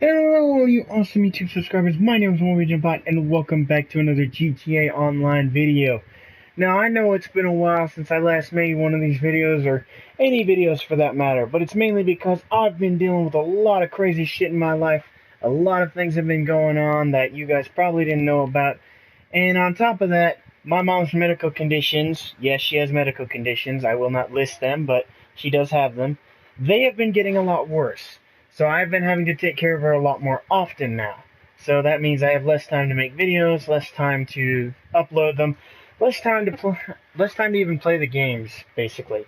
Hello, you awesome YouTube subscribers. My name is Norwegian and welcome back to another GTA Online video. Now, I know it's been a while since I last made one of these videos, or any videos for that matter, but it's mainly because I've been dealing with a lot of crazy shit in my life. A lot of things have been going on that you guys probably didn't know about. And on top of that, my mom's medical conditions, yes, she has medical conditions, I will not list them, but she does have them. They have been getting a lot worse. So I've been having to take care of her a lot more often now. So that means I have less time to make videos, less time to upload them, less time to even play the games, basically.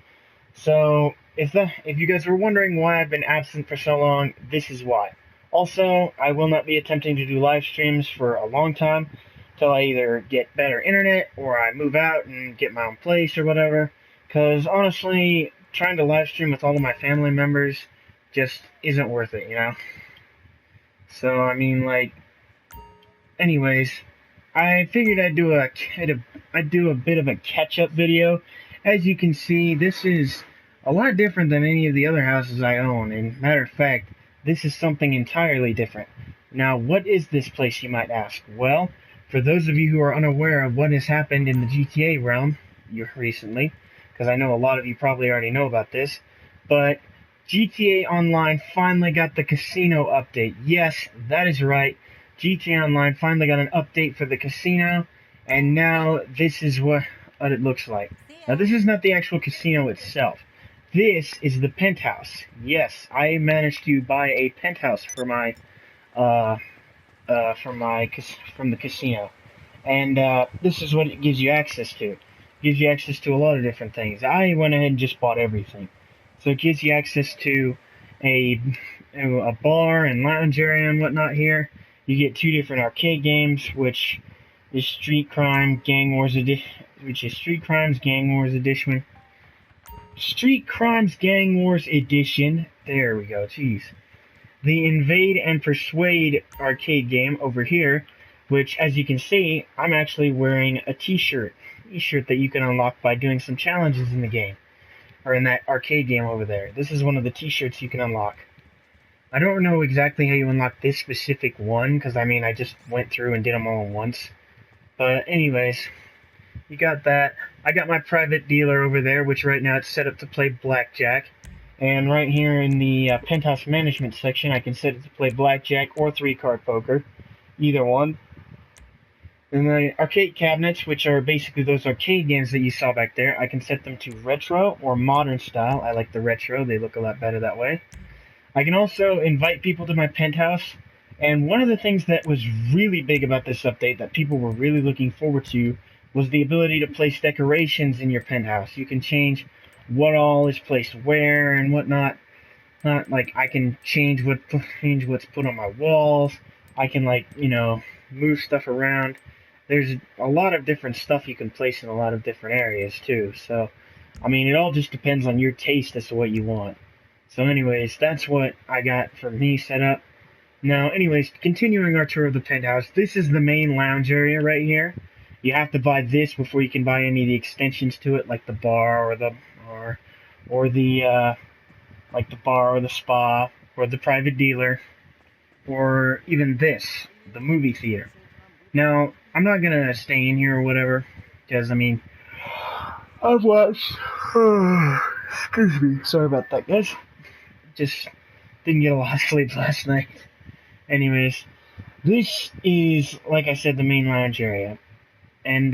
So if you guys were wondering why I've been absent for so long, this is why. Also, I will not be attempting to do live streams for a long time till I either get better internet or I move out and get my own place or whatever. Because honestly, trying to live stream with all of my family members just isn't worth it, you know? So, I mean, like, anyways, I figured I'd do a bit of a catch-up video. As you can see, this is a lot different than any of the other houses I own, and matter of fact, this is something entirely different. Now, what is this place, you might ask? Well, for those of you who are unaware of what has happened in the GTA realm recently, because I know a lot of you probably already know about this, but GTA Online finally got the casino update. Yes, that is right. GTA Online finally got an update for the casino, and now this is what it looks like. Now, this is not the actual casino itself. This is the penthouse. Yes, I managed to buy a penthouse for my from the casino, and this is what it gives you access to. It gives you access to a lot of different things. I went ahead and just bought everything. So it gives you access to a bar and lounge area and whatnot here. You get two different arcade games, which is Street Crimes Gang Wars Edition. Street Crimes Gang Wars Edition. There we go. Jeez. The Invade and Persuade arcade game over here, which, as you can see, I'm actually wearing a T-shirt that you can unlock by doing some challenges in the game. Or in that arcade game over there. This is one of the t-shirts you can unlock. I don't know exactly how you unlock this specific one, because I mean, I just went through and did them all at once. But anyways, you got that. I got my private dealer over there, which right now it's set up to play blackjack. And right here in the penthouse management section, I can set it to play blackjack or 3-card poker. Either one. And the arcade cabinets, which are basically those arcade games that you saw back there, I can set them to retro or modern style. I like the retro, they look a lot better that way. I can also invite people to my penthouse, and one of the things that was really big about this update that people were really looking forward to was the ability to place decorations in your penthouse. You can change what all is placed where and whatnot. Not like I can change what's put on my walls. I can, like, you know, move stuff around. There's a lot of different stuff you can place in a lot of different areas too. So, I mean, it all just depends on your taste as to what you want. So anyways, that's what I got for me set up. Now, anyways, continuing our tour of the penthouse, this is the main lounge area right here. You have to buy this before you can buy any of the extensions to it, like the bar or the spa or the private dealer, or even this, the movie theater. Now, I'm not gonna stay in here or whatever, because, I mean, I've watched, excuse me, sorry about that, guys. Just didn't get a lot of sleep last night. Anyways, this is, like I said, the main lounge area. And,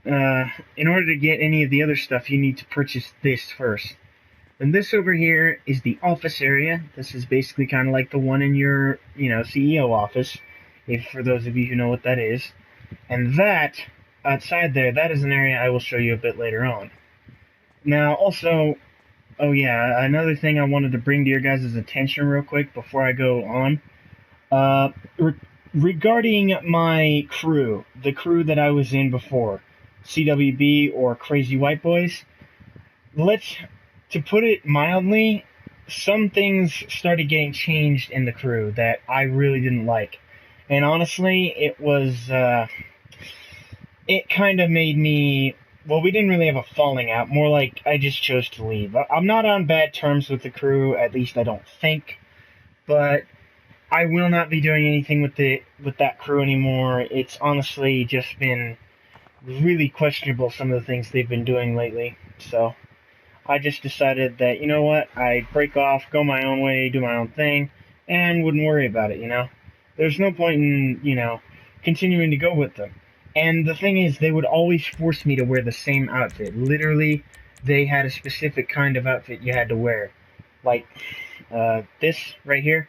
in order to get any of the other stuff, you need to purchase this first. And this over here is the office area. This is basically kind of like the one in your, CEO office, if for those of you who know what that is. And that, outside there, that is an area I will show you a bit later on. Now, also, oh yeah, another thing I wanted to bring to your guys' attention real quick before I go on. Regarding my crew, the crew that I was in before, CWB or Crazy White Boys, to put it mildly, some things started getting changed in the crew that I really didn't like. And honestly, it kind of made me, well, we didn't really have a falling out, more like I just chose to leave. I'm not on bad terms with the crew, at least I don't think. but I will not be doing anything with that crew anymore. It's honestly just been really questionable, some of the things they've been doing lately. So I just decided that, you know what, I'd break off, go my own way, do my own thing, and wouldn't worry about it, you know? There's no point in, continuing to go with them. And the thing is, they would always force me to wear the same outfit. Literally, they had a specific kind of outfit you had to wear. Like, this right here.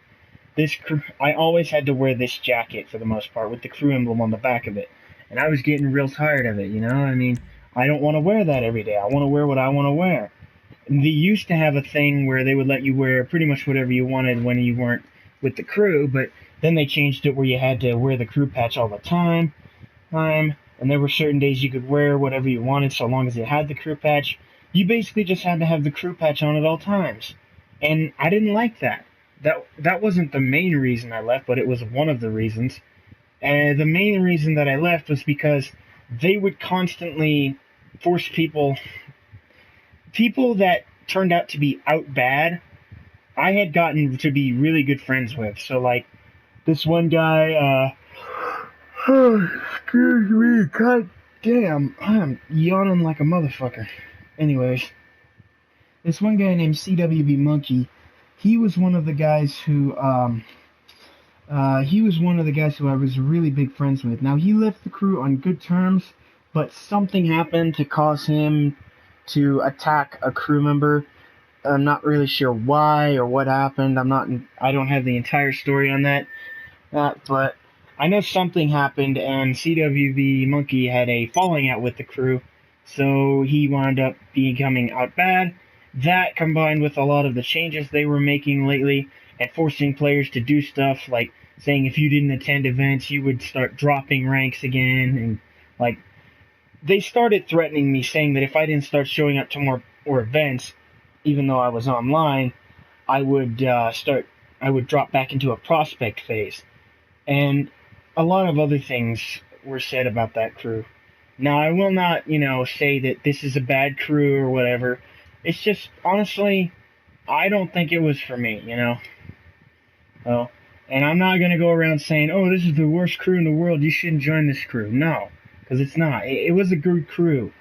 I always had to wear this jacket for the most part, with the crew emblem on the back of it. And I was getting real tired of it, you know? I mean, I don't want to wear that every day. I want to wear what I want to wear. They used to have a thing where they would let you wear pretty much whatever you wanted when you weren't with the crew, but then they changed it where you had to wear the crew patch all the time. And there were certain days you could wear whatever you wanted so long as you had the crew patch. You basically just had to have the crew patch on at all times. And I didn't like that. That wasn't the main reason I left, but it was one of the reasons. And the main reason that I left was because they would constantly force people that turned out to be out bad. I had gotten to be really good friends with. So like this one guy, oh, excuse me, god damn, I'm yawning like a motherfucker. Anyways, this one guy named CWB Monkey, he was one of the guys who I was really big friends with. Now, he left the crew on good terms, but something happened to cause him to attack a crew member. I'm not really sure why or what happened. I don't have the entire story on that, but I know something happened, and CWB Monkey had a falling out with the crew, so he wound up becoming out bad. That, combined with a lot of the changes they were making lately, and forcing players to do stuff like saying if you didn't attend events, you would start dropping ranks again, and like they started threatening me, saying that if I didn't start showing up to more events, even though I was online, I would drop back into a prospect phase, and a lot of other things were said about that crew. Now, I will not, say that this is a bad crew or whatever. It's just, honestly, I don't think it was for me, Oh, and I'm not going to go around saying, oh, this is the worst crew in the world, you shouldn't join this crew. No, because it's not. It was a good crew.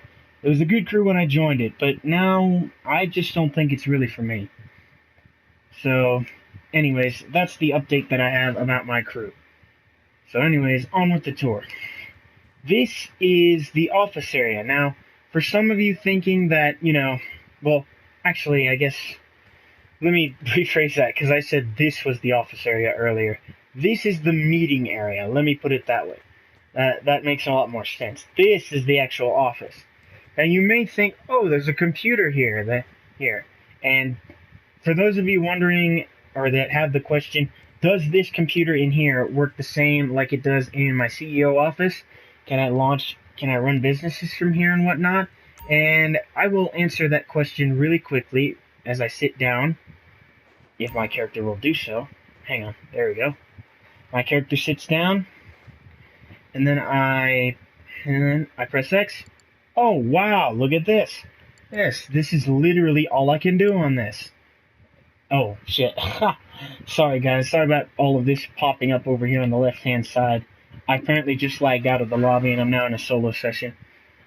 It was a good crew when I joined it, but now I just don't think it's really for me. So, anyways, that's the update that I have about my crew. So anyways, on with the tour. This is the office area. Now, for some of you thinking that, well, actually, I guess, let me rephrase that, because I said this was the office area earlier. This is the meeting area. Let me put it that way. That makes a lot more sense. This is the actual office. Now, you may think, oh, there's a computer here. And for those of you wondering, or that have the question, does this computer in here work the same like it does in my CEO office? Can I run businesses from here and whatnot? And I will answer that question really quickly as I sit down, if my character will do so. Hang on, there we go. My character sits down, and then I press X. Oh, wow, look at this. Yes, this is literally all I can do on this. Oh, shit. Sorry, guys. Sorry about all of this popping up over here on the left-hand side. I apparently just lagged out of the lobby, and I'm now in a solo session.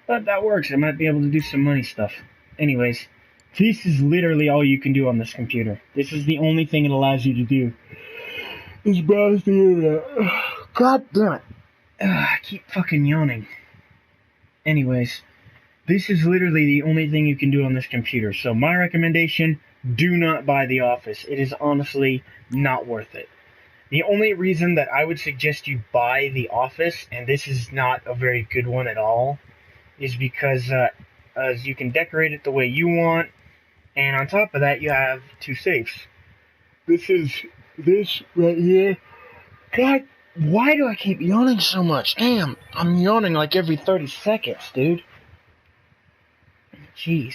But that works. I might be able to do some money stuff. Anyways, this is literally all you can do on this computer. This is the only thing it allows you to do. Is browse the internet. God damn it. I keep fucking yawning. Anyways, this is literally the only thing you can do on this computer. So my recommendation, do not buy The Office. It is honestly not worth it. The only reason that I would suggest you buy The Office, and this is not a very good one at all, is because as you can decorate it the way you want, and on top of that you have two safes. This right here. God, why do I keep yawning so much? Damn, I'm yawning like every 30 seconds, dude. Jeez.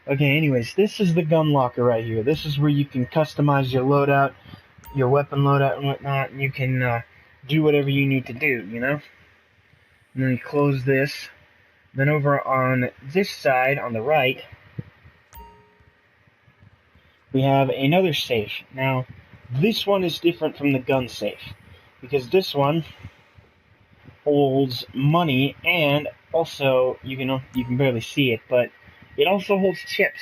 Okay, anyways, this is the gun locker right here. This is where you can customize your loadout, your weapon loadout and whatnot, and you can do whatever you need to do, And then you close this. Then over on this side, on the right, we have another safe. Now, This one is different from the gun safe, because this one holds money, and also, you can barely see it, but it also holds chips.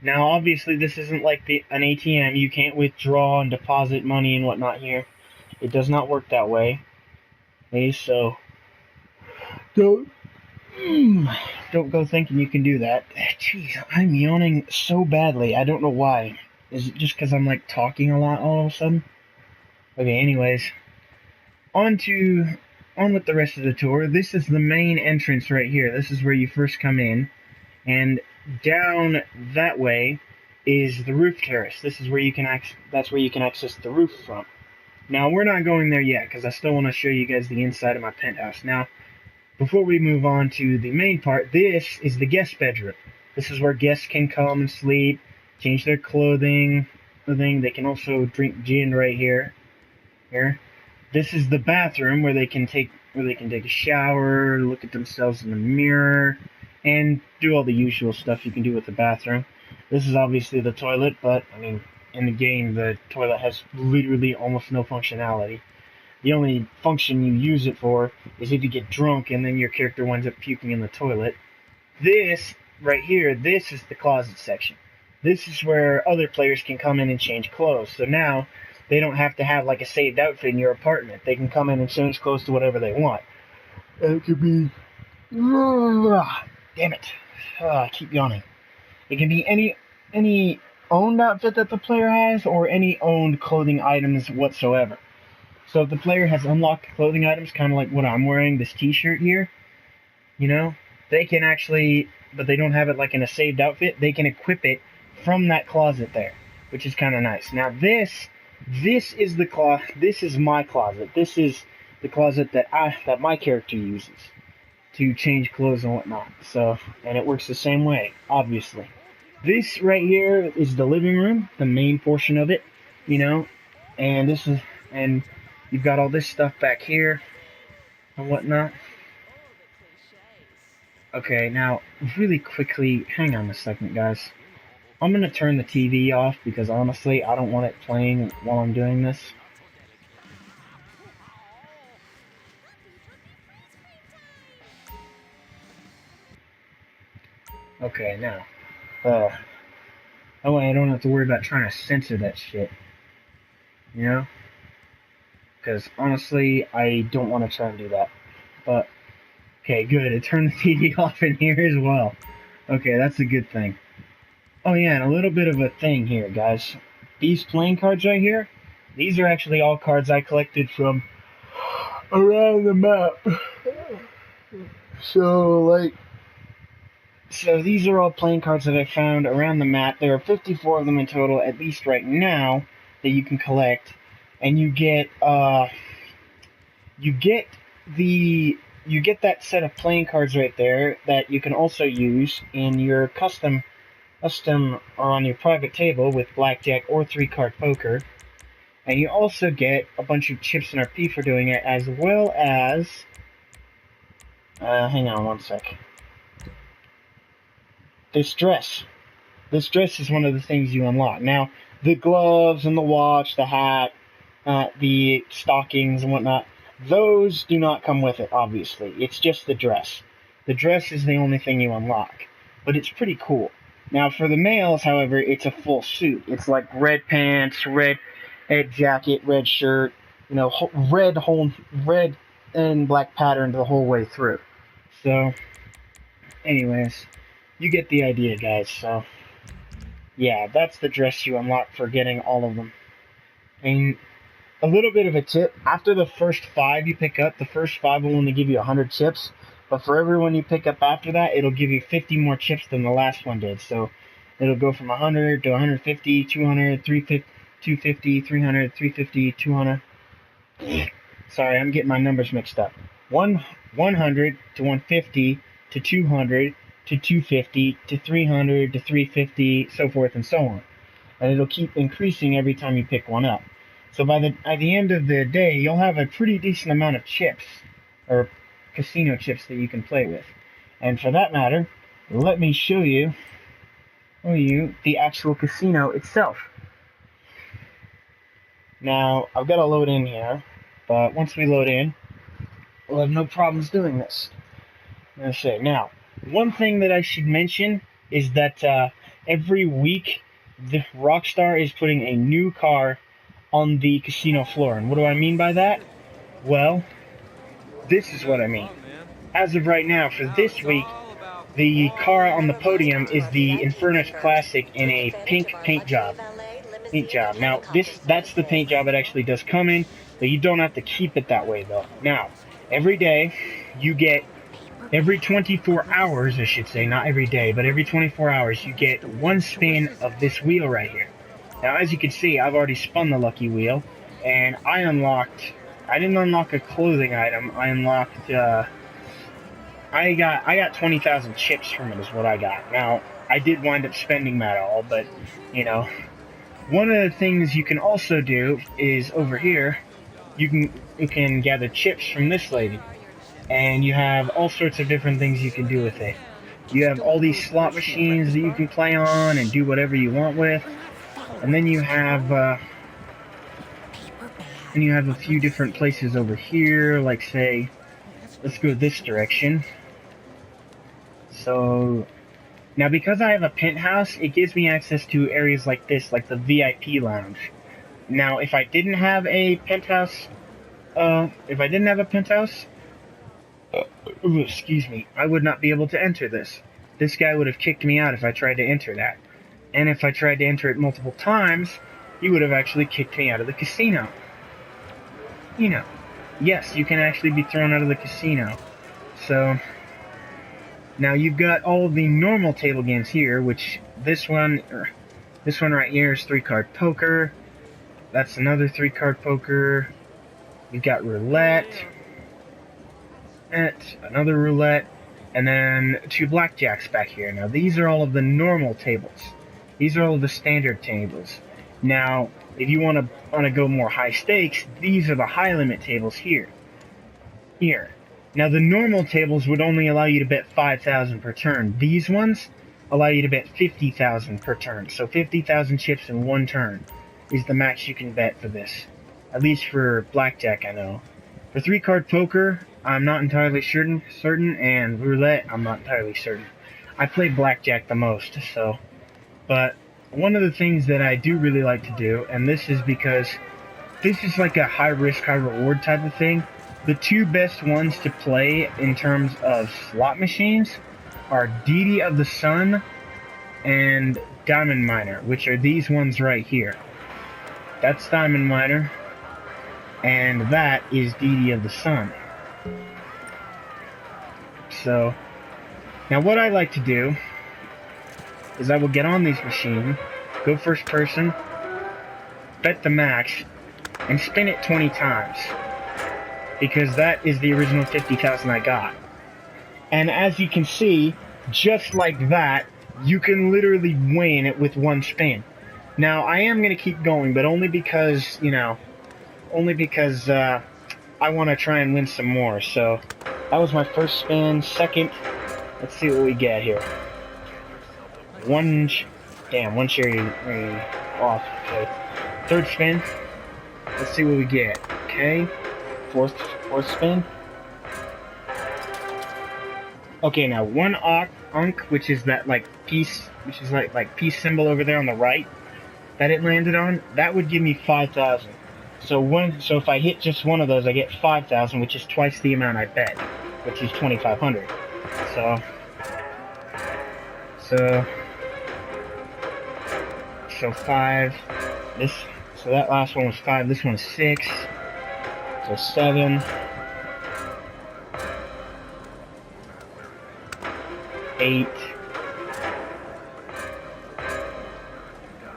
Now, obviously, this isn't like an ATM. You can't withdraw and deposit money and whatnot here. It does not work that way. Okay, so don't go thinking you can do that. Jeez, I'm yawning so badly. I don't know why. Is it just because I'm like talking a lot all of a sudden? Okay, anyways, on with the rest of the tour. This is the main entrance right here. This is where you first come in, and down that way is the roof terrace. This is where you can that's where you can access the roof from. Now, we're not going there yet because I still want to show you guys the inside of my penthouse. Now, before we move on to the main part, this is the guest bedroom. This is where guests can come and sleep, change their clothing. They can also drink gin right here. This is the bathroom where they can take a shower, look at themselves in the mirror, and do all the usual stuff you can do with the bathroom. This is obviously the toilet, but I mean, in the game, the toilet has literally almost no functionality. The only function you use it for is if you get drunk and then your character winds up puking in the toilet. This right here, this is the closet section. This is where other players can come in and change clothes. So now they don't have to have like a saved outfit in your apartment. They can come in and change clothes to whatever they want. It could be... Damn it. I keep yawning. It can be any owned outfit that the player has, or any owned clothing items whatsoever. So if the player has unlocked clothing items, kind of like what I'm wearing, this t-shirt here, they can actually, but they don't have it like in a saved outfit, they can equip it from that closet there, which is kind of nice. Now this is this is my closet. This is the closet that my character uses to change clothes and whatnot. So, and it works the same way, obviously. This right here is the living room, the main portion of it, and you've got all this stuff back here and whatnot. Okay, now, really quickly, hang on a second, guys. I'm going to turn the TV off because, honestly, I don't want it playing while I'm doing this. Okay, now, that way I don't have to worry about trying to censor that shit. Because, honestly, I don't want to try and do that. But, okay, good. It turned the TV off in here as well. Okay, that's a good thing. Oh yeah, and a little bit of a thing here, guys. These playing cards right here, these are actually all cards I collected from around the map. So these are all playing cards that I found around the map. There are 54 of them in total, at least right now, that you can collect. And you get that set of playing cards right there that you can also use in your custom or on your private table with blackjack or 3-card poker. And you also get a bunch of chips and RP for doing it, as well as hang on one sec. This dress is one of the things you unlock. Now, the gloves and the watch, the hat, the stockings and whatnot, those do not come with it, obviously. It's just the dress. The dress is the only thing you unlock, but it's pretty cool. Now, for the males, however, it's a full suit. It's like red pants, red jacket, red shirt, red and black pattern the whole way through. So, anyways, you get the idea, guys. So, yeah, that's the dress you unlock for getting all of them. And a little bit of a tip, after the first 5 you pick up, the first 5 will only give you 100 chips, but for everyone you pick up after that, it'll give you 50 more chips than the last one did. So it'll go from 100 to 150, 200, 350, 250, 300, 350, 200. Sorry, I'm getting my numbers mixed up. 100 to 150 to 200 to 250 to 300 to 350, so forth and so on. And it'll keep increasing every time you pick one up. So at the end of the day, you'll have a pretty decent amount of chips, or casino chips, that you can play with. And for that matter, let me show you the actual casino itself. Now, I've got to load in here, but once we load in, we'll have no problems doing this. Let's see. Now, one thing that I should mention is that every week, the Rockstar is putting a new car on the casino floor. And what do I mean by that? Well, this is what I mean. As of right now, for this week, the car on the podium is the Infernus Classic in a pink paint job. Now, that's the paint job it actually does come in, but you don't have to keep it that way, though. Now, every day, you get, every 24 hours, I should say, not every day, but every 24 hours, you get one spin of this wheel right here. Now, as you can see, I've already spun the lucky wheel, and I didn't unlock a clothing item, I unlocked, I got 20,000 chips from it is what I got. Now, I did wind up spending that all, but, you know, one of the things you can also do is over here, you can gather chips from this lady, and you have all sorts of different things you can do with it. You have all these slot machines that you can play on and do whatever you want with, and then you have a few different places over here, like say, let's go this direction. So, now because I have a penthouse, it gives me access to areas like this, like the VIP lounge. Now, if I didn't have a penthouse, excuse me, I would not be able to enter this. This guy would have kicked me out if I tried to enter that. And if I tried to enter it multiple times, he would have actually kicked me out of the casino. You know, yes, you can actually be thrown out of the casino. So, now you've got all the normal table games here, which this one right here is 3-card poker. That's another 3-card poker. You've got roulette, another roulette, and then 2 blackjacks back here. Now these are all of the normal tables. These are all of the standard tables. Now, if you want to go more high stakes, these are the high limit tables here. Now, the normal tables would only allow you to bet 5,000 per turn. These ones allow you to bet 50,000 per turn. So 50,000 chips in one turn is the max you can bet for this. At least for blackjack, I know. For 3-card poker, I'm not entirely certain, and roulette, I'm not entirely certain. I play blackjack the most, so. But one of the things that I do really like to do, and this is because this is like a high risk, high reward type of thing. The 2 best ones to play in terms of slot machines are Deity of the Sun and Diamond Miner, which are these ones right here. That's Diamond Miner, and that is Deity of the Sun. So, now what I like to do is I will get on these machines, go first person, bet the max, and spin it 20 times. Because that is the original 50,000 I got. And as you can see, just like that, you can literally win it with one spin. Now, I am going to keep going, but only because, I want to try and win some more. So, that was my first spin. Second, let's see what we get here. One cherry off. Okay. Third spin. Let's see what we get. Okay. Fourth spin. Okay, now one Ankh, which is that like piece, which is like peace symbol over there on the right, that it landed on, that would give me 5,000. So if I hit just one of those, I get 5,000, which is twice the amount I bet, which is 2,500. So 5. So that last one was 5. This one is 6. So 7, 8.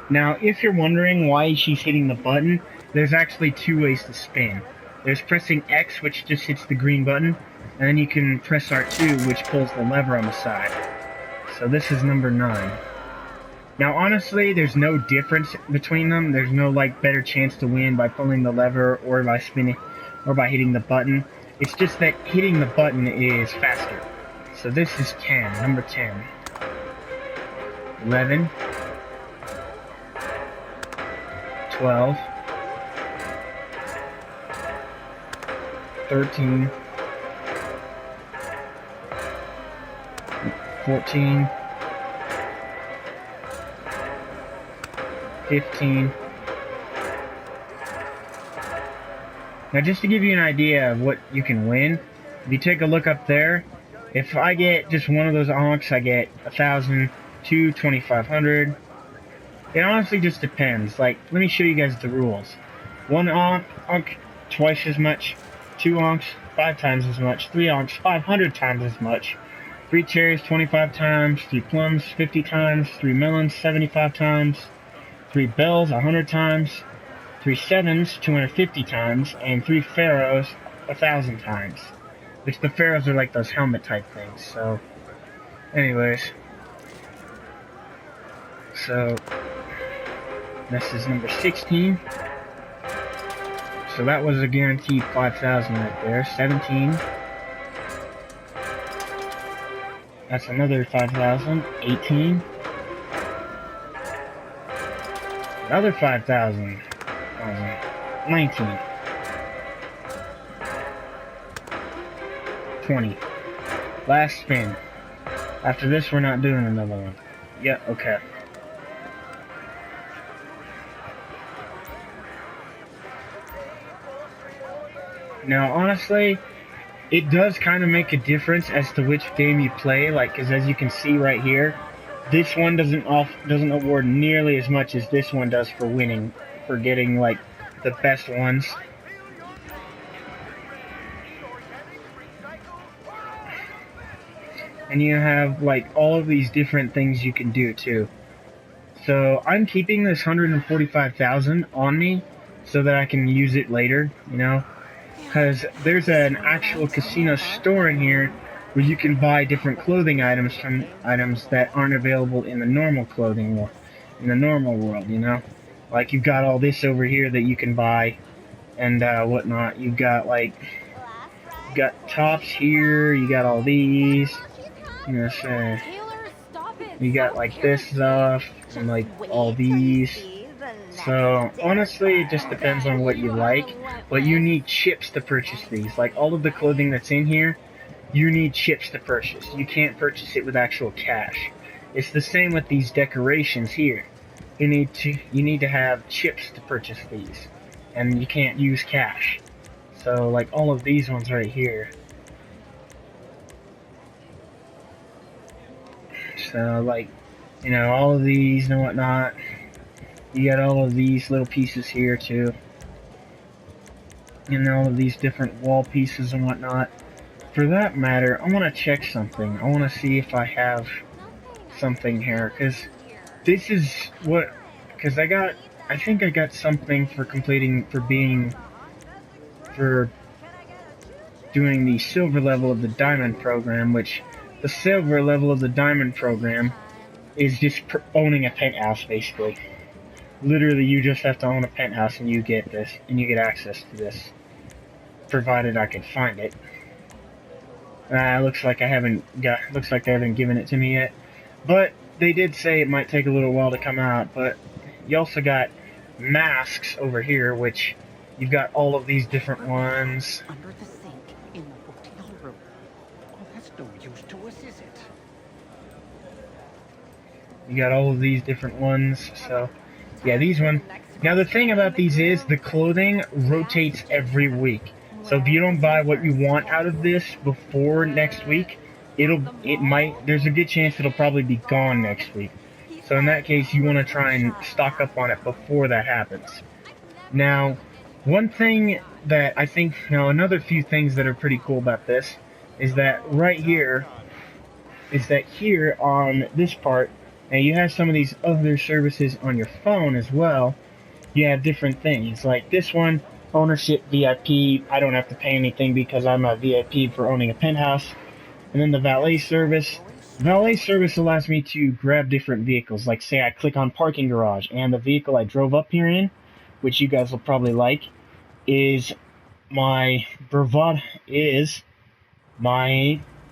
Now, if you're wondering why she's hitting the button, there's actually 2 ways to spin. There's pressing X, which just hits the green button, and then you can press R2, which pulls the lever on the side. So this is number 9. Now, honestly, there's no difference between them. There's no, better chance to win by pulling the lever or by spinning or by hitting the button. It's just that hitting the button is faster. So this is 10, number 10. 11. 12. 13, 14, 15. Now, just to give you an idea of what you can win, if you take a look up there, if I get just one of those onks, I get 1,000, 2,500. It honestly just depends. Like, let me show you guys the rules. One onk, twice as much. 2 onks, 5 times as much. 3 onks, 500 times as much. 3 cherries, 25 times. 3 plums, 50 times. 3 melons, 75 times. 3 bells, 100 times. 3 sevens, 250 times. And 3 pharaohs, 1,000 times. Which the pharaohs are like those helmet type things. So, anyways. So, this is number 16. So that was a guaranteed 5,000 right there. 17. That's another 5,000. 18. Another 5,000. 19. 20. Last spin. After this, we're not doing another one. Yeah, okay. Now, honestly, it does kind of make a difference as to which game you play. Like, because as you can see right here, this one doesn't award nearly as much as this one does for winning, for getting like the best ones. And you have like all of these different things you can do too. So I'm keeping this 145,000 on me so that I can use it later, you know. Because there's an actual casino store in here where you can buy different clothing items from items that aren't available in the normal clothing, in the normal world, you know? Like, you've got all this over here that you can buy and whatnot. You've got, like, you got tops here, you got all these, you know, so you got, like, this stuff, and, like, all these. So, honestly, it just depends on what you like, but you need chips to purchase these. Like, all of the clothing that's in here, you need chips to purchase. You can't purchase it with actual cash. It's the same with these decorations here. You need to have chips to purchase these, and you can't use cash. So, like, all of these ones right here. So, like, you know, all of these and whatnot. You got all of these little pieces here too, and all of these different wall pieces and whatnot. For that matter, I want to check something. I want to see if I have something here, because this is what, because I think I got something for doing the silver level of the diamond program, which the silver level of the diamond program is just owning a penthouse, basically. Literally, you just have to own a penthouse and you get this, and you get access to this, provided I can find it. Looks like they haven't given it to me yet, but they did say it might take a little while to come out. But you also got masks over here, which you've got all of these different ones. Under the sink in the hotel room. Oh, that's no use to us, is it? You got all of these different ones, so yeah, these one. Now the thing about these is the clothing rotates every week. So if you don't buy what you want out of this before next week, there's a good chance it'll probably be gone next week. So in that case, you want to try and stock up on it before that happens. Now, one thing that I think, another few things that are pretty cool about this is that right here, here on this part, and you have some of these other services on your phone as well. You have different things, like this one, ownership VIP. I don't have to pay anything because I'm a VIP for owning a penthouse. And then the valet service. Valet service allows me to grab different vehicles. Like, say I click on parking garage, and the vehicle I drove up here in, which you guys will probably like, is my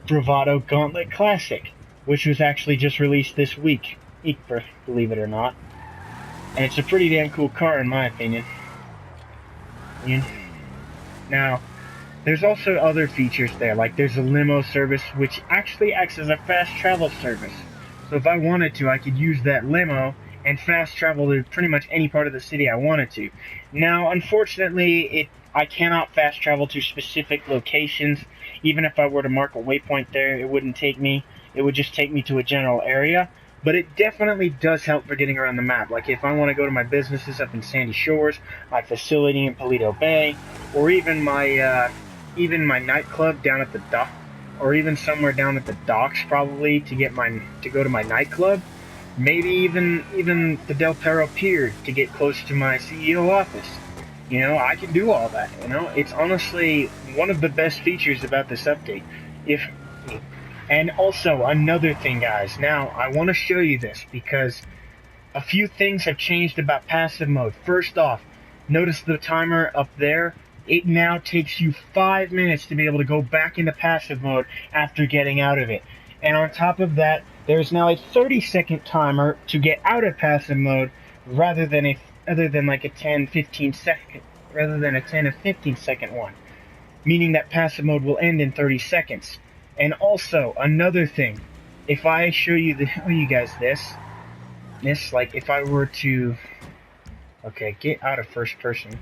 Bravado Gauntlet Classic, which was actually just released this week, believe it or not. And it's a pretty damn cool car in my opinion. Now, There's also other features there, like there's a limo service, which actually acts as a fast travel service. So if I wanted to, I could use that limo and fast travel to pretty much any part of the city I wanted to. Now, unfortunately, I cannot fast travel to specific locations. Even if I were to mark a waypoint there, it wouldn't take me. It would just take me to a general area. But it definitely does help for getting around the map. Like if I want to go to my businesses up in Sandy Shores, my facility in Paleto Bay, or even my nightclub down at the dock, or even somewhere down at the docks probably to go to my nightclub. Maybe even the Del Perro Pier to get close to my CEO office. You know, I can do all that. You know, it's honestly one of the best features about this update. And also another thing, guys. Now I want to show you this because a few things have changed about passive mode. First off, notice the timer up there. It now takes you 5 minutes to be able to go back into passive mode after getting out of it. And on top of that, there's now a 30-second timer to get out of passive mode rather than like a 10-15 second, rather than a 10 or 15 second one. Meaning that passive mode will end in 30 seconds. And also, another thing, if I show you guys this, like if I were to, okay, get out of first person.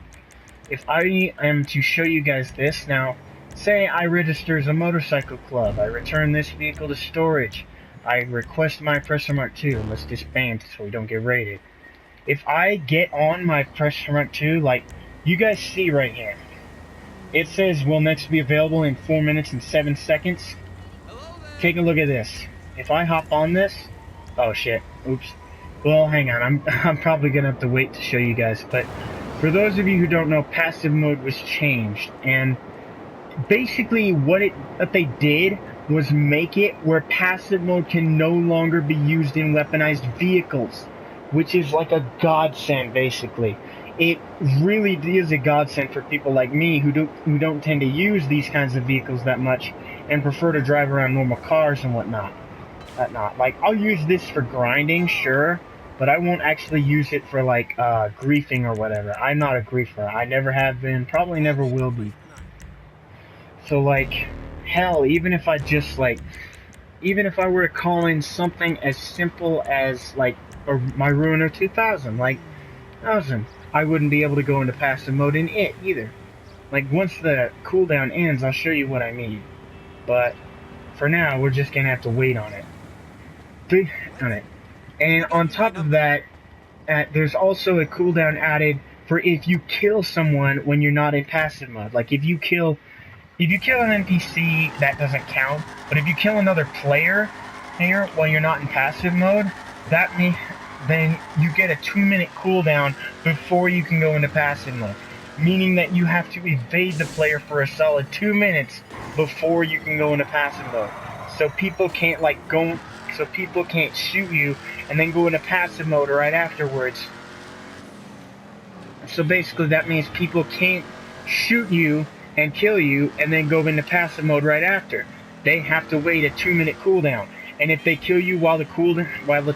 If I am to show you guys this, now, say I register as a motorcycle club, I return this vehicle to storage, I request my Pressure Mark II, and let's disband so we don't get raided. If I get on my Pressure Mark II, like you guys see right here, it says will next be available in 4 minutes and 7 seconds. Take a look at this. If I hop on this, oh shit, oops. Well, hang on, I'm probably gonna have to wait to show you guys, but for those of you who don't know, passive mode was changed, and basically what they did was make it where passive mode can no longer be used in weaponized vehicles, which is like a godsend, basically. It really is a godsend for people like me who don't tend to use these kinds of vehicles that much and prefer to drive around normal cars and whatnot. Like, I'll use this for grinding, sure, but I won't actually use it for, like, griefing or whatever. I'm not a griefer. I never have been, probably never will be. So, like, hell, even if I were to call in something as simple as, like, my Ruiner 2000, like, 1000, I wouldn't be able to go into passive mode in it, either. Like, once the cooldown ends, I'll show you what I mean. But, for now, we're just gonna have to wait on it. And on top of that, there's also a cooldown added for if you kill someone when you're not in passive mode. Like if you kill an NPC, that doesn't count. But if you kill another player here while you're not in passive mode, then you get a 2-minute cooldown before you can go into passive mode. Meaning that you have to evade the player for a solid 2 minutes before you can go into passive mode. So people can't shoot you and then go into passive mode right afterwards. So basically that means people can't shoot you and kill you and then go into passive mode right after. They have to wait a 2-minute cooldown. And if they kill you while the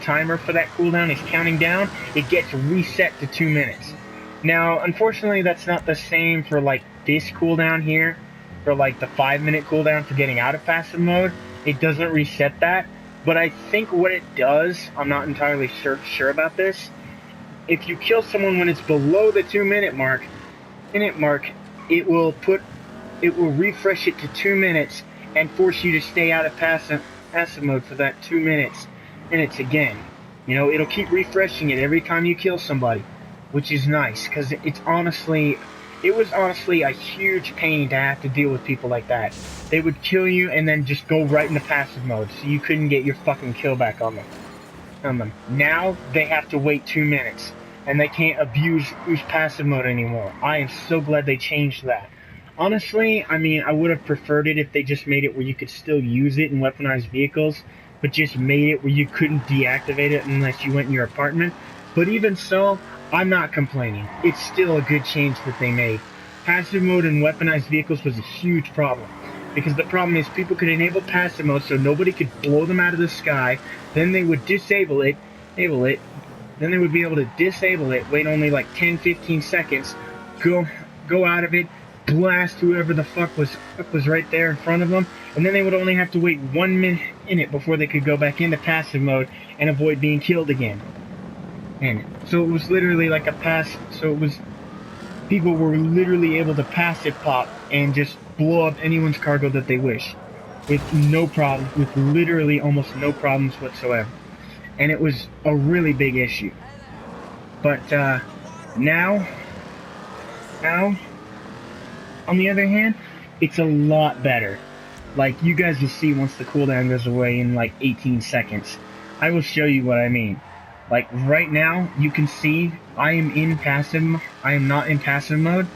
timer for that cooldown is counting down, it gets reset to 2 minutes. Now, unfortunately, that's not the same for like this cooldown here, for like the 5-minute cooldown for getting out of passive mode. It doesn't reset that. But I think what it does, I'm not entirely sure about this, if you kill someone when it's below the 2-minute mark, it will refresh it to 2 minutes and force you to stay out of passive mode for that 2 minutes again. You know, it'll keep refreshing it every time you kill somebody, which is nice, because it was honestly a huge pain to have to deal with people like that. They would kill you and then just go right into passive mode, so you couldn't get your fucking kill back on them. Now, they have to wait 2 minutes, and they can't use passive mode anymore. I am so glad they changed that. Honestly, I mean, I would have preferred it if they just made it where you could still use it in weaponized vehicles, but just made it where you couldn't deactivate it unless you went in your apartment. But even so, I'm not complaining. It's still a good change that they made. Passive mode in weaponized vehicles was a huge problem, because the problem is people could enable passive mode so nobody could blow them out of the sky, then they would disable it, then they would be able to disable it, wait only like 10-15 seconds, go out of it, blast whoever the fuck was right there in front of them, and then they would only have to wait 1 minute in it before they could go back into passive mode and avoid being killed again. And so it was literally like a pass. So it was, people were literally able to passive pop and just blow up anyone's cargo that they wish, with no problem, with literally almost no problems whatsoever. And it was a really big issue. But now, on the other hand, it's a lot better. Like, you guys will see once the cooldown goes away in like 18 seconds. I will show you what I mean. Like, right now, you can see I am not in passive mode.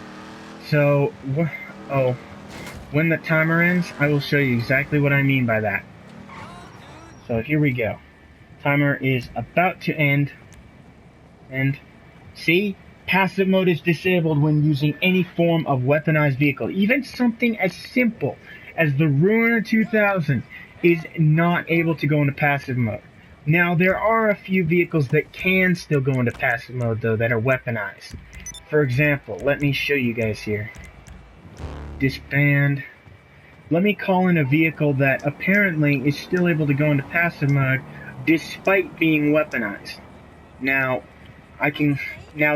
So, when the timer ends, I will show you exactly what I mean by that. So, here we go. Timer is about to end. And, see? Passive mode is disabled when using any form of weaponized vehicle. Even something as simple as the Ruiner 2000 is not able to go into passive mode. Now, there are a few vehicles that can still go into passive mode, though, that are weaponized. For example, let me show you guys here. Disband. Let me call in a vehicle that apparently is still able to go into passive mode despite being weaponized. Now,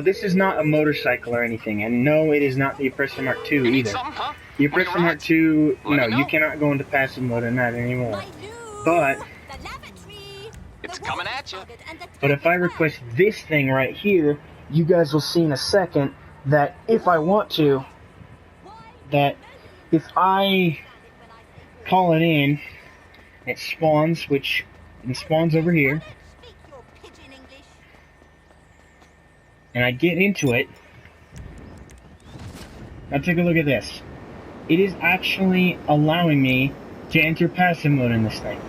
this is not a motorcycle or anything, and no, it is not the Oppressor Mark II either. The Oppressor Mark II, no, you cannot go into passive mode in that anymore. But It's coming at you. But if I request this thing right here, you guys will see in a second that if I want to, that if I call it in, it spawns, it spawns over here, and I get into it. Now take a look at this. It is actually allowing me to enter passive mode in this thing.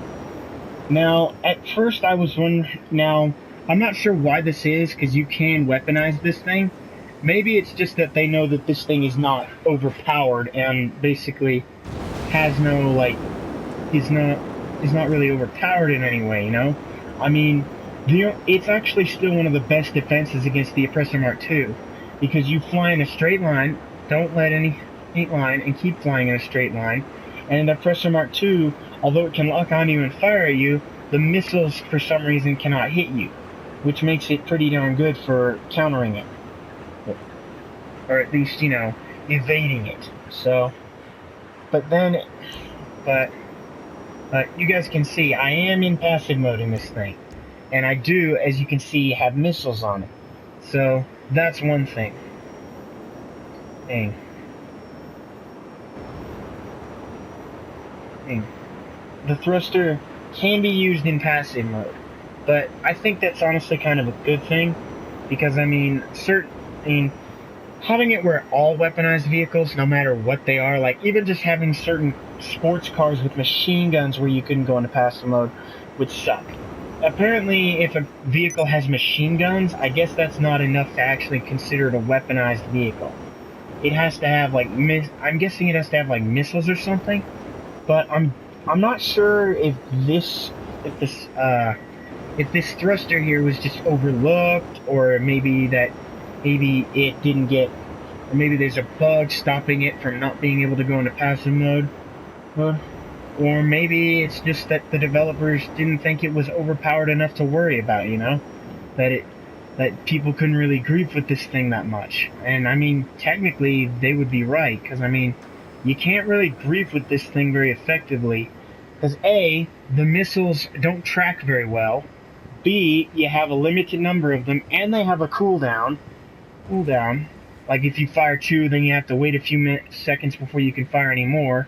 Now, at first I was wondering, now, I'm not sure why this is, because you can weaponize this thing. Maybe it's just that they know that this thing is not overpowered and basically has no, like, is not really overpowered in any way, you know? I mean, it's actually still one of the best defenses against the Oppressor Mark II, because you fly in a straight line, don't let any line, and keep flying in a straight line, and the Oppressor Mark II, although it can lock on you and fire at you, the missiles for some reason cannot hit you, which makes it pretty darn good for countering it. Or at least, you know, evading it. So, but you guys can see, I am in passive mode in this thing. And I do, as you can see, have missiles on it. So, that's one thing. Dang. The thruster can be used in passive mode, but I think that's honestly kind of a good thing, because I mean, having it where all weaponized vehicles, no matter what they are, like even just having certain sports cars with machine guns where you couldn't go into passive mode, would suck. Apparently, if a vehicle has machine guns, I guess that's not enough to actually consider it a weaponized vehicle. It has to have like I'm guessing it has to have like missiles or something. But I'm not sure if this thruster here was just overlooked, or maybe it didn't get, or maybe there's a bug stopping it from not being able to go into passive mode, or maybe it's just that the developers didn't think it was overpowered enough to worry about, you know, that people couldn't really grief with this thing that much. And I mean, technically they would be right, because I mean, you can't really grief with this thing very effectively, because A, the missiles don't track very well, B, you have a limited number of them, and they have a cooldown. Like if you fire 2, then you have to wait a few seconds before you can fire any more.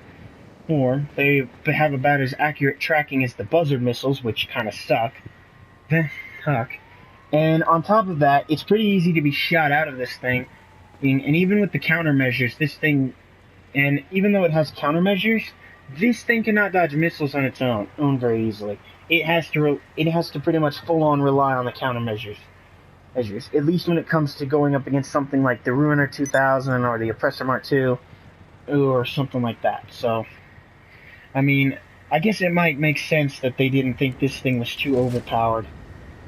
Or they have about as accurate tracking as the buzzard missiles, which kind of suck. And on top of that, it's pretty easy to be shot out of this thing. And even with the countermeasures, this thing, and even though it has countermeasures, this thing cannot dodge missiles on its own very easily. It has to pretty much full on rely on the countermeasures. At least when it comes to going up against something like the Ruiner 2000 or the Oppressor Mark II or something like that. So, I mean, I guess it might make sense that they didn't think this thing was too overpowered.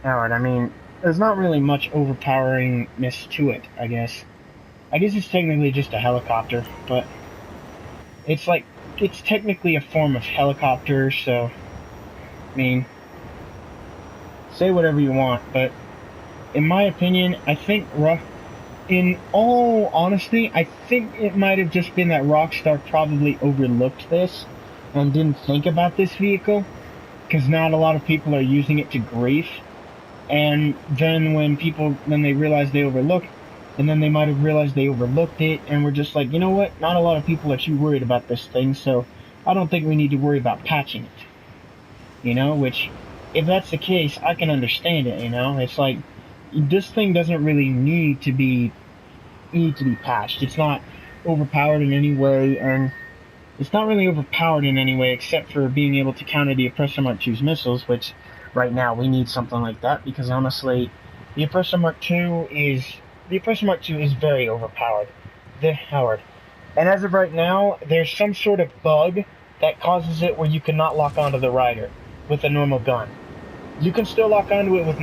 I mean, there's not really much overpoweringness to it, I guess. I guess it's technically just a helicopter, but it's like, it's technically a form of helicopter, so, I mean, say whatever you want, but in my opinion, I think in all honesty, I think it might have just been that Rockstar probably overlooked this and didn't think about this vehicle, because not a lot of people are using it to grief. And then when they realize they overlooked, and then they might have realized they overlooked it, and we're just like, you know what, not a lot of people are too worried about this thing, so I don't think we need to worry about patching it. You know, which, if that's the case, I can understand it, you know? It's like, this thing doesn't really need to be patched. It's not overpowered in any way, and it's not really overpowered in any way except for being able to counter the Oppressor Mark II's missiles, which right now we need something like that, because honestly, the Oppressor Mark II is very overpowered. And as of right now, there's some sort of bug that causes it where you cannot lock onto the Rider with a normal gun. You can still lock onto it with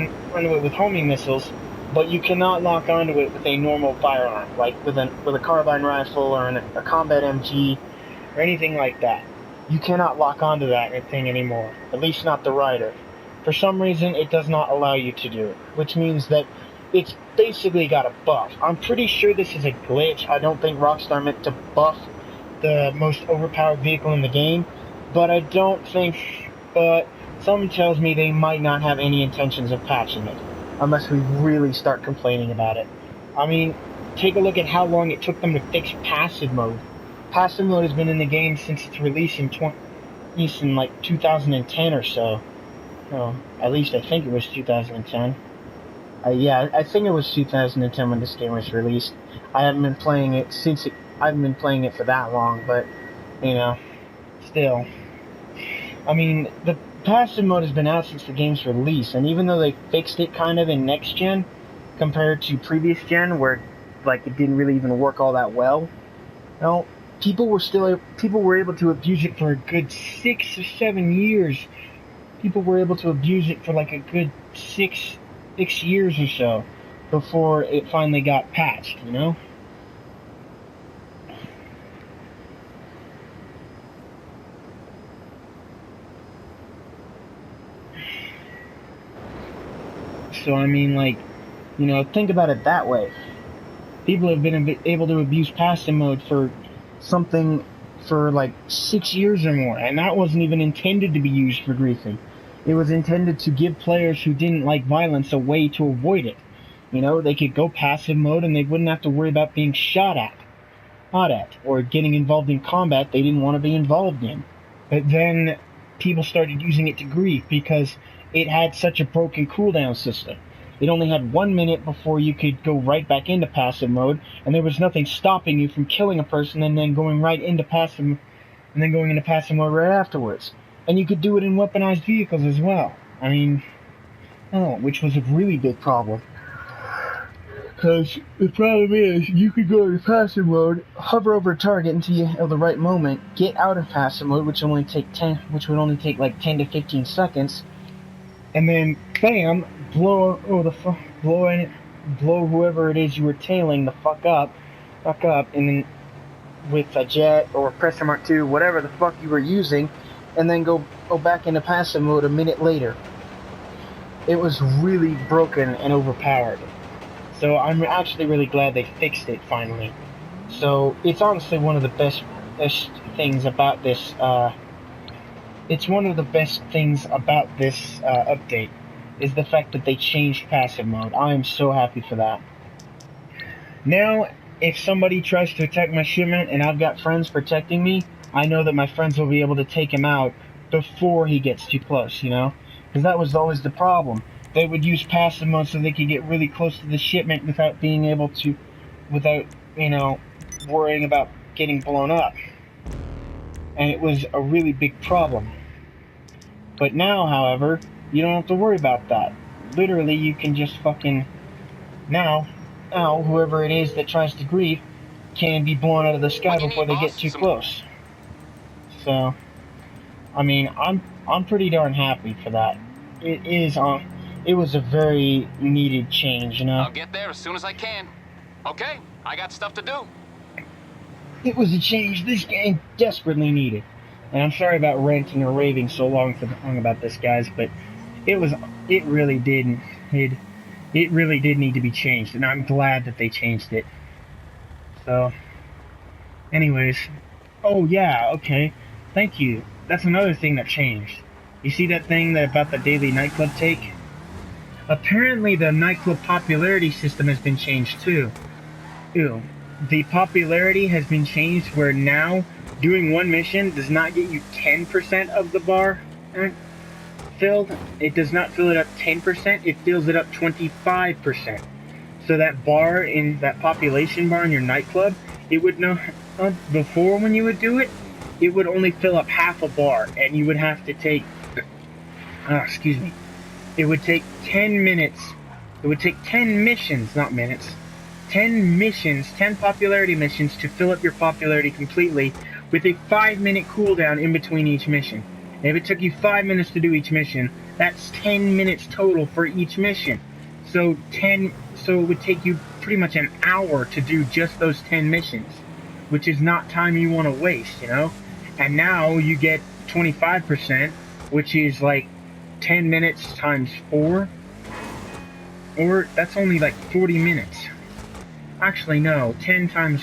homing missiles, but you cannot lock onto it with a normal firearm, like with a carbine rifle or a combat MG or anything like that. You cannot lock onto that thing anymore, at least not the Rider. For some reason, it does not allow you to do it, which means that it's basically got a buff. I'm pretty sure this is a glitch. I don't think Rockstar meant to buff the most overpowered vehicle in the game, but something tells me they might not have any intentions of patching it, unless we really start complaining about it. I mean, take a look at how long it took them to fix passive mode. Passive mode has been in the game since its release in 2010 or so. Oh, at least I think it was 2010. Yeah, I think it was 2010 when this game was released. I haven't been playing it for that long, but, you know, still. I mean, the passive mode has been out since the game's release, and even though they fixed it kind of in next gen, compared to previous gen, where, like, it didn't really even work all that well, well, people were able to abuse it for a good 6 or 7 years. People were able to abuse it for like a good six years or so before it finally got patched, you know? So, I mean, like, you know, think about it that way. People have been able to abuse passive mode for something for like 6 years or more, and that wasn't even intended to be used for griefing. It was intended to give players who didn't like violence a way to avoid it. You know, they could go passive mode and they wouldn't have to worry about being shot at, or getting involved in combat they didn't want to be involved in. But then people started using it to grief because it had such a broken cooldown system. It only had 1 minute before you could go right back into passive mode, and there was nothing stopping you from killing a person and then going into passive mode right afterwards. And you could do it in weaponized vehicles as well. I mean, which was a really big problem. Because the problem is, you could go into passive mode, hover over a target until you have the right moment, get out of passive mode, which would only take like 10 to 15 seconds, and then bam, blow whoever it is you were tailing the fuck up, and then with a jet or Oppressor Mark II, whatever the fuck you were using, and then go back into passive mode a minute later. It was really broken and overpowered. So I'm actually really glad they fixed it finally. So it's honestly one of the best things about this. It's one of the best things about this update is the fact that they changed passive mode. I am so happy for that. Now, if somebody tries to attack my shipment and I've got friends protecting me, I know that my friends will be able to take him out before he gets too close, you know? Because that was always the problem. They would use passive mode so they could get really close to the shipment without, you know, worrying about getting blown up. And it was a really big problem. But now, however, you don't have to worry about that. Literally, you can just fucking... Now, whoever it is that tries to grief can be blown out of the sky before they get too close. So, I mean, I'm pretty darn happy for that. It was a very needed change, you know? I'll get there as soon as I can. Okay, I got stuff to do. It was a change this game desperately needed. And I'm sorry about ranting or raving so long about this, guys, but it really did. It really did need to be changed, and I'm glad that they changed it. So, anyways, oh yeah, okay, thank you. That's another thing that changed. You see that thing about the daily nightclub take? Apparently the nightclub popularity system has been changed too. Ew. The popularity has been changed where now doing one mission does not get you 10% of the bar filled. It does not fill it up 10%, it fills it up 25%. So that bar in that population bar in your nightclub, it would know before when you would do it, it would only fill up half a bar, and you would have to take excuse me. It would take 10 minutes. It would take 10 missions, not minutes. 10 missions, 10 popularity missions to fill up your popularity completely with a 5-minute cooldown in between each mission. And if it took you 5 minutes to do each mission, that's 10 minutes total for each mission. So it would take you pretty much an hour to do just those 10 missions, which is not time you want to waste, you know? And now you get 25%, which is like 10 minutes times 4, or that's only like 40 minutes. Actually, no, 10 times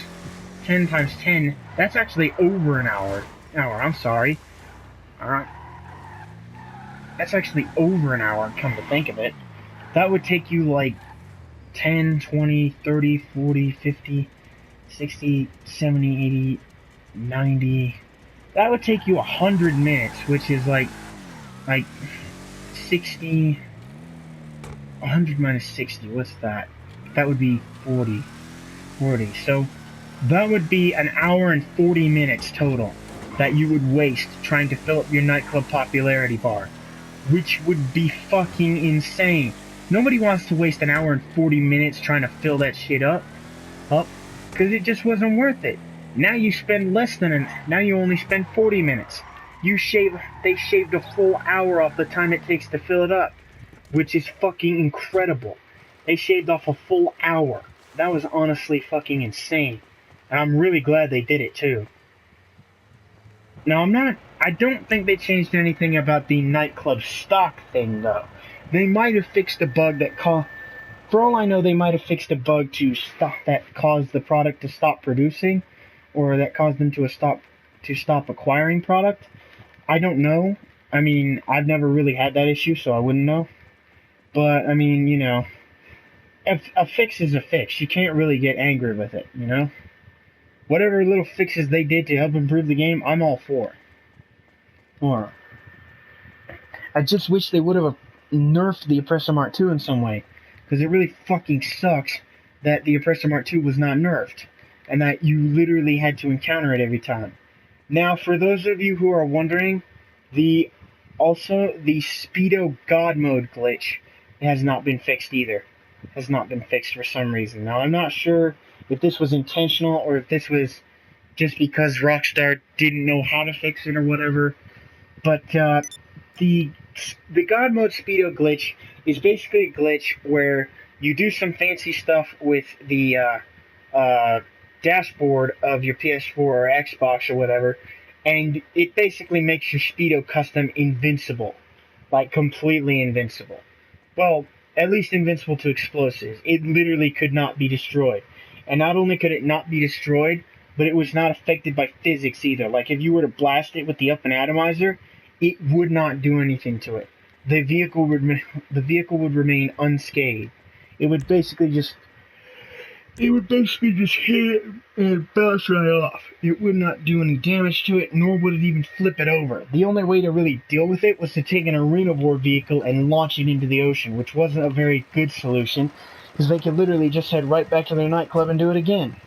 10, that's actually over an hour. I'm sorry. Alright. That's actually over an hour, come to think of it. That would take you like 10, 20, 30, 40, 50, 60, 70, 80, 90. That would take you 100 minutes, which is like 60. 100 minus 60, what's that? That would be 40. So that would be an hour and 40 minutes total that you would waste trying to fill up your nightclub popularity bar, which would be fucking insane. Nobody wants to waste an hour and 40 minutes trying to fill that shit up, because it just wasn't worth it. Now you spend now you only spend 40 minutes. They shaved a full hour off the time it takes to fill it up, which is fucking incredible. They shaved off a full hour. That was honestly fucking insane. And I'm really glad they did it too. Now I don't think they changed anything about the nightclub stock thing though. They might have fixed a bug for all I know, they might have fixed a bug that caused the product to stop producing, or that caused them to stop acquiring product. I don't know. I mean, I've never really had that issue, so I wouldn't know. But, I mean, you know, a fix is a fix. You can't really get angry with it, you know? Whatever little fixes they did to help improve the game, I'm all for. Or, I just wish they would have nerfed the Oppressor Mark 2 in some way. Because it really fucking sucks that the Oppressor Mark 2 was not nerfed. And that you literally had to encounter it every time. Now, for those of you who are wondering, the Speedo God Mode glitch has not been fixed either. Has not been fixed for some reason. Now, I'm not sure if this was intentional or if this was just because Rockstar didn't know how to fix it or whatever. But the God Mode Speedo glitch is basically a glitch where you do some fancy stuff with the dashboard of your PS4 or Xbox or whatever, and it basically makes your Speedo custom invincible. Like, completely invincible. Well, at least invincible to explosives. It literally could not be destroyed. And not only could it not be destroyed, but it was not affected by physics either. Like, if you were to blast it with the Up and Atomizer, it would not do anything to it. The vehicle would remain unscathed. It would basically just hit it and bounce right off. It would not do any damage to it, nor would it even flip it over. The only way to really deal with it was to take an Arena War vehicle and launch it into the ocean, which wasn't a very good solution, because they could literally just head right back to their nightclub and do it again.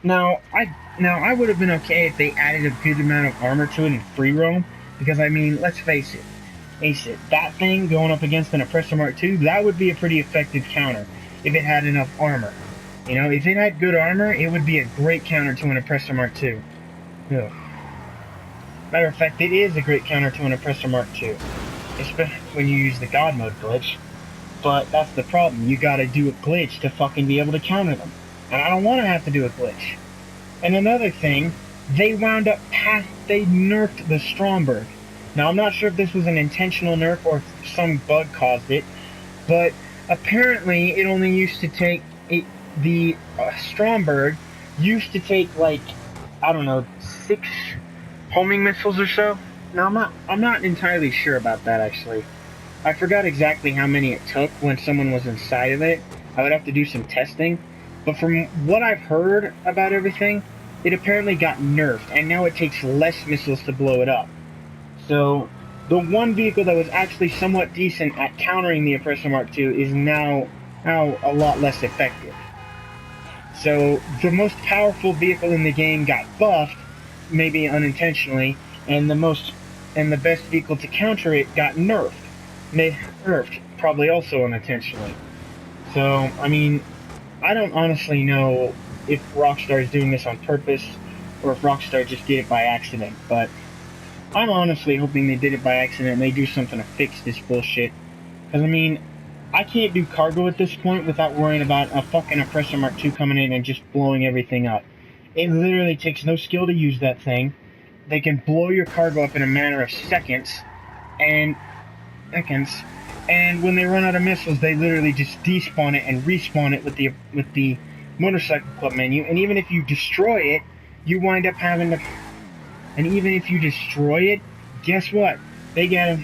Now I would have been okay if they added a good amount of armor to it in free roam, because I mean, let's face it, that thing going up against an Oppressor Mark II, that would be a pretty effective counter if it had enough armor. You know, if it had good armor, it would be a great counter to an Oppressor Mark II. Ugh. Matter of fact, it is a great counter to an Oppressor Mark II, especially when you use the God Mode glitch. But that's the problem. You gotta do a glitch to fucking be able to counter them. And I don't want to have to do a glitch. And another thing, they nerfed the Stromberg. Now, I'm not sure if this was an intentional nerf or if some bug caused it, but apparently it only used to take, the Stromberg used to take, like, I don't know, 6 homing missiles or so. Now, I'm not entirely sure about that, actually. I forgot exactly how many it took when someone was inside of it. I would have to do some testing. But from what I've heard about everything, it apparently got nerfed, and now it takes less missiles to blow it up. So, the one vehicle that was actually somewhat decent at countering the Oppressor Mark II is now a lot less effective. So, the most powerful vehicle in the game got buffed, maybe unintentionally, and the best vehicle to counter it got nerfed. Probably also unintentionally. So, I mean, I don't honestly know if Rockstar is doing this on purpose or if Rockstar just did it by accident, but I'm honestly hoping they did it by accident and they do something to fix this bullshit. Because, I mean, I can't do cargo at this point without worrying about a fucking Oppressor Mark II coming in and just blowing everything up. It literally takes no skill to use that thing. They can blow your cargo up in a matter of seconds, and when they run out of missiles, they literally just despawn it and respawn it with the Motorcycle Club menu. And even if you destroy it, you wind up having to. And even if you destroy it, guess what? They got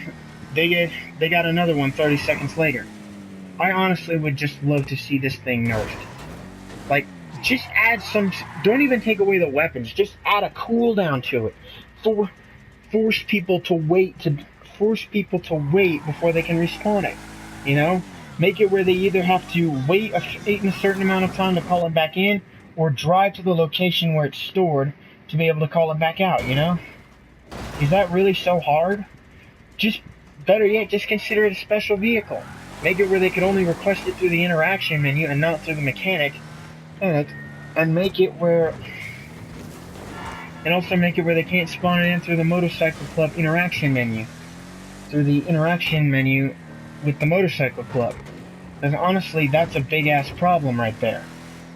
another one 30 seconds later. I honestly would just love to see this thing nerfed. Like, just add some. Don't even take away the weapons. Just add a cooldown to it. Force people to wait before they can respawn it. You know, make it where they either have to wait a certain amount of time to call it back in, or drive to the location where it's stored to be able to call it back out. You know, is that really so hard? Just better yet, just consider it a special vehicle. Make it where they could only request it through the interaction menu and not through the mechanic, and make it where. And also make it where they can't spawn it in through the Motorcycle Club interaction menu. Through the interaction menu with the Motorcycle Club. Because honestly, that's a big-ass problem right there.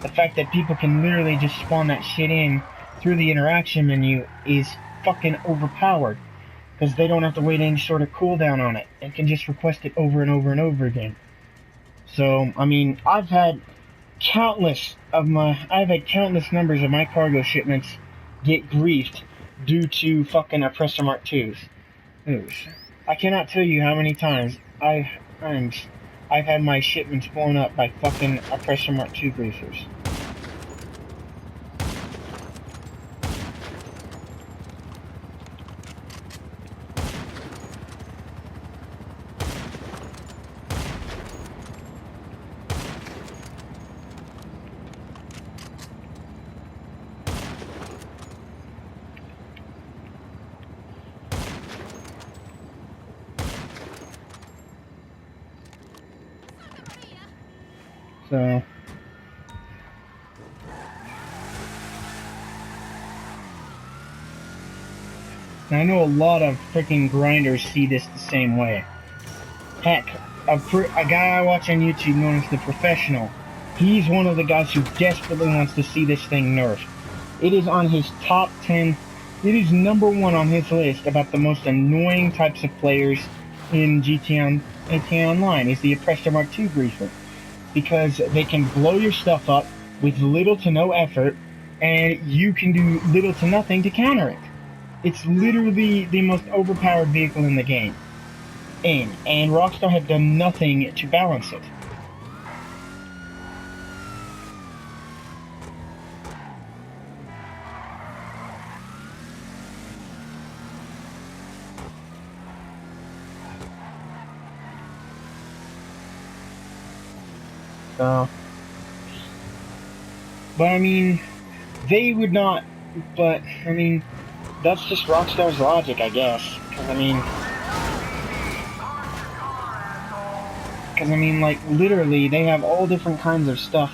The fact that people can literally just spawn that shit in through the interaction menu is fucking overpowered. Because they don't have to wait any sort of cooldown on it. And can just request it over and over and over again. So, I mean, I've had countless numbers of my cargo shipments get griefed due to fucking Oppressor Mark IIs. I cannot tell you how many times I've had my shipments blown up by fucking Oppressor Mark II griefers. So, I know a lot of freaking grinders see this the same way. Heck, a guy I watch on YouTube known as The Professional, he's one of the guys who desperately wants to see this thing nerfed. It is on his top 10, it is #1 on his list about the most annoying types of players in GTA Online, is the Oppressor Mark II griefer. Because they can blow your stuff up with little to no effort, and you can do little to nothing to counter it. It's literally the most overpowered vehicle in the game. And Rockstar have done nothing to balance it. So, but I mean, they would not, but I mean, that's just Rockstar's logic, I guess. Because I mean, like, literally, they have all different kinds of stuff.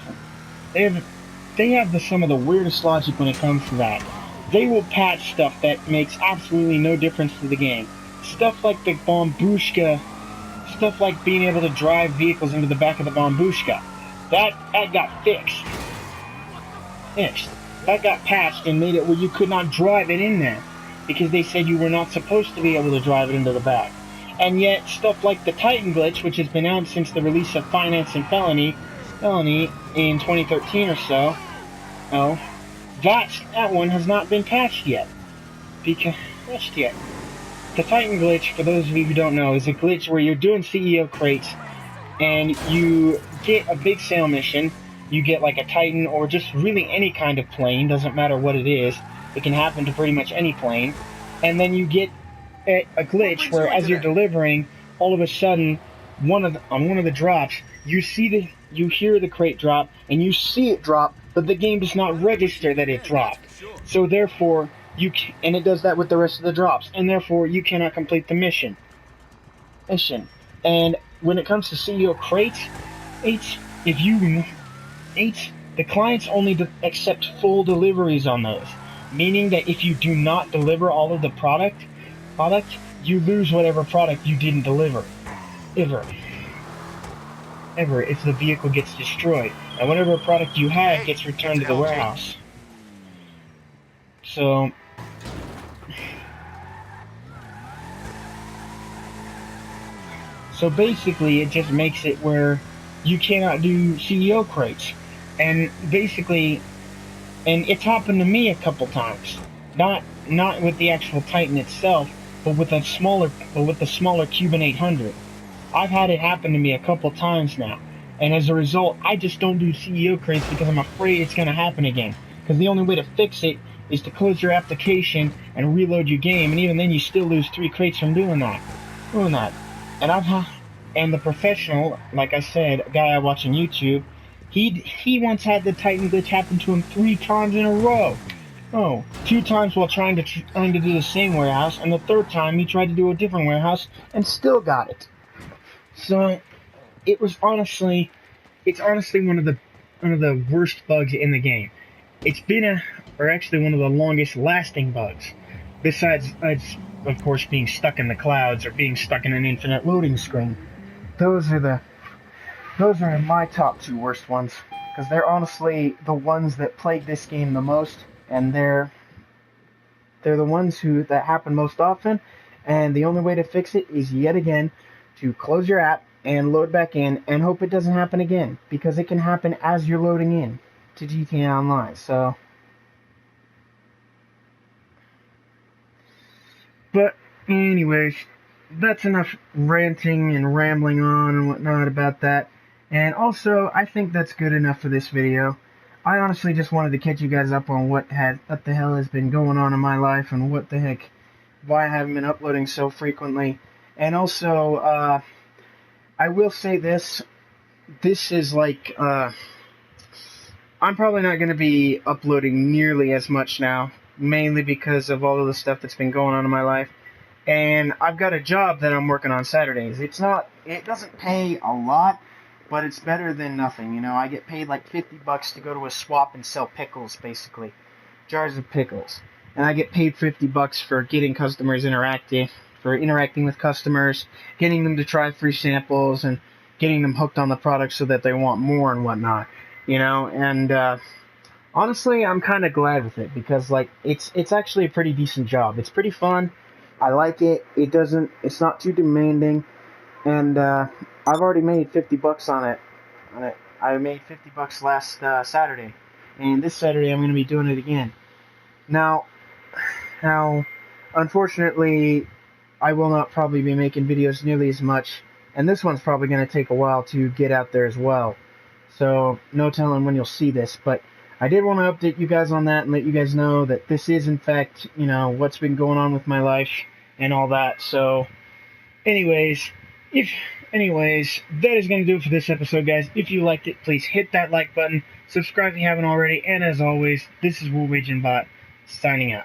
They have some of the weirdest logic when it comes to that. They will patch stuff that makes absolutely no difference to the game. Stuff like the Bombushka Stuff like being able to drive vehicles into the back of the Bombushka. That got fixed. That got patched and made it where you could not drive it in there, because they said you were not supposed to be able to drive it into the back. And yet, stuff like the Titan glitch, which has been out since the release of Finance and Felony in 2013 or so, that one has not been patched yet. The Titan glitch, for those of you who don't know, is a glitch where you're doing CEO crates, and you get a big sale mission. You get like a Titan, or just really any kind of plane, doesn't matter what it is. It can happen to pretty much any plane. And then you get a glitch where as you're delivering, all of a sudden, on one of the drops, you hear the crate drop, and you see it drop, but the game does not register that it dropped. So therefore, and it does that with the rest of the drops, and therefore you cannot complete the mission. And when it comes to CEO crates, the clients only accept full deliveries on those, meaning that if you do not deliver all of the product, you lose whatever product you didn't deliver, ever, if the vehicle gets destroyed, and whatever product you had gets returned to the warehouse. So basically, it just makes it where you cannot do CEO crates. And basically, and it's happened to me a couple times. Not with the actual Titan itself, but with the smaller Cuban 800. I've had it happen to me a couple times now. And as a result, I just don't do CEO crates because I'm afraid it's going to happen again. Because the only way to fix it is to close your application and reload your game. And even then, you still lose 3 crates from doing that. And the professional, like I said, a guy I watch on YouTube, he once had the Titan glitch happen to him 3 times in a row. 2 times while trying to do the same warehouse, and the 3rd time he tried to do a different warehouse and still got it. So it's honestly one of the worst bugs in the game. It's been actually one of the longest lasting bugs, besides of course being stuck in the clouds or being stuck in an infinite loading screen. Those are my top 2 worst ones, because they're honestly the ones that plague this game the most, and they're the ones that happen most often. And the only way to fix it is yet again to close your app and load back in and hope it doesn't happen again, because it can happen as you're loading in to GTA Online. So, but anyways, that's enough ranting and rambling on and whatnot about that. And also, I think that's good enough for this video. I honestly just wanted to catch you guys up on what the hell has been going on in my life, and why I haven't been uploading so frequently. And also, I will say this is like, I'm probably not going to be uploading nearly as much now, mainly because of all of the stuff that's been going on in my life. And I've got a job that I'm working on Saturdays. It doesn't pay a lot, but it's better than nothing. You know, I get paid like $50 to go to a swap and sell pickles, basically. Jars of pickles. And I get paid $50 for getting customers interacting with customers, getting them to try free samples, and getting them hooked on the product so that they want more and whatnot. You know, and honestly, I'm kind of glad with it, because like it's actually a pretty decent job. It's pretty fun. I like it. It's not too demanding, and I've already made $50 on it. I made $50 last Saturday, and this Saturday I'm going to be doing it again. Now, unfortunately, I will not probably be making videos nearly as much, and this one's probably going to take a while to get out there as well. So, no telling when you'll see this, but I did want to update you guys on that and let you guys know that this is, in fact, you know, what's been going on with my life and all that. So, anyways, that is going to do it for this episode, guys. If you liked it, please hit that like button, subscribe if you haven't already, and as always, this is WoolRagingBot, signing out.